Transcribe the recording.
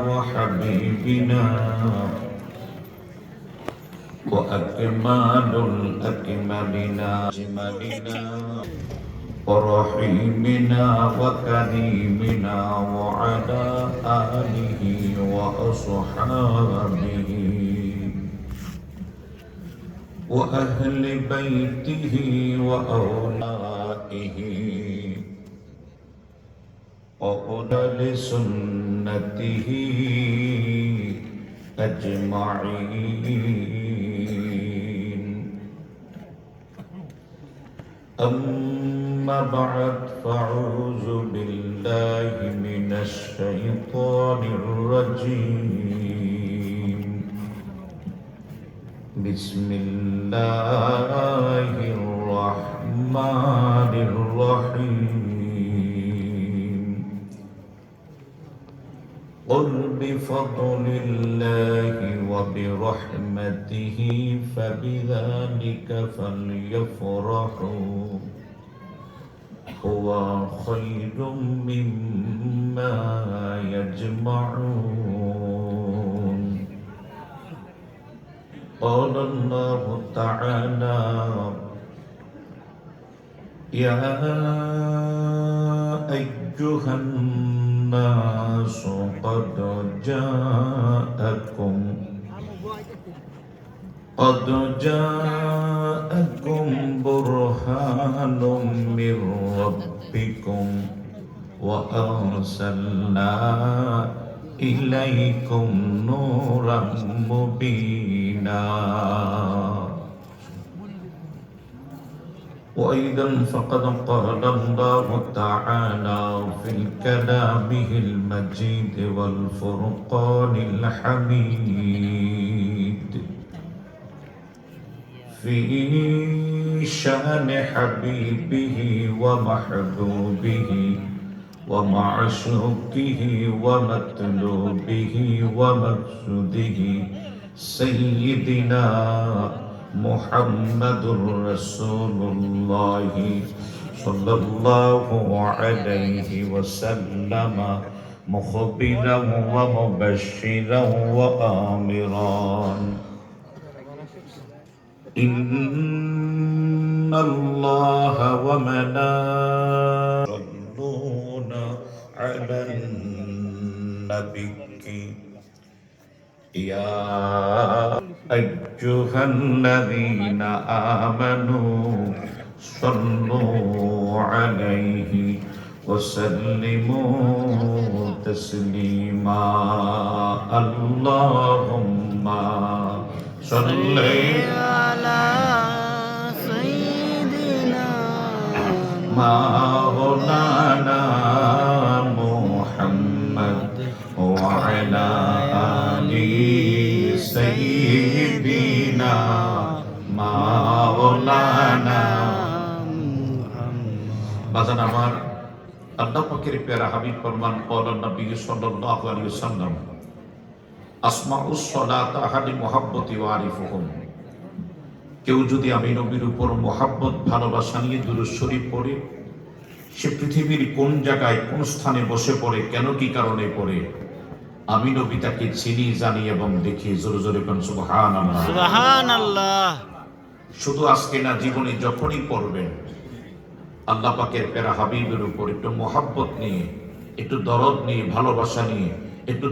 وحبيبنا وأكمال الأكملنا أجملنا ورحيمنا وكريمنا وعلى آله وأصحابه وأهل بيته وأولائه وأولى سنته أجمعين. أما بعد فأعوذ بالله من الشيطان الرجيم. بسم الله الرحمن الرحيم. قل بفضل الله وبرحمته فبذلك فليفرحوا هو خير مما يجمعون. قال الله تعالى: يا أيها الناس قد جاءكم برهان من ربكم وأرسلنا إليكم نورا مبينا. وأيضا فقد قال الله تعالى في كلامه المجيد والفرقان الحميد في شأن حبيبه ومحبوبه ومعشوقه ومطلوبه ومقصوده سيدنا محمد رسول الله صلى الله عليه وسلم مخبرا ومبشرا وآمرا إن الله وملائكته يصلون على النبي يا أيها الذين آمنوا صلوا عليه وسلموا تسليما. اللهم صل على سيدنا مولانا محمد وعلى آل سيدنا مولانا বাজান আমার আল্লাহ পাকের প্যারা হাবিব ফরমান قال النبي صلى الله عليه وسلم আসমাউ الصلاة আহাদি মুহাব্বতি ওয়ারিফুহুম। কেউ যদি আমি নবীর উপর মুহাব্বত ভালোবাসা নিয়ে দুরূদ শরীফ পড়ে, সে পৃথিবীর কোন জায়গায় কোন স্থানে বসে পড়ে, কেন কি কারণে পড়ে, আমি নবী তাকে চিনি জানি এবং দেখি। জোরে জোরে কোন সুবহানাল্লাহ সুবহানাল্লাহ। শুধু আজকে না, জীবনে যখনই পড়বেন আল্লাহ পাকের প্যারা হাবিবের উপর একটু মুহাব্বত নিয়ে, একটু দরদ নিয়ে, ভালোবাসা নিয়ে, একটু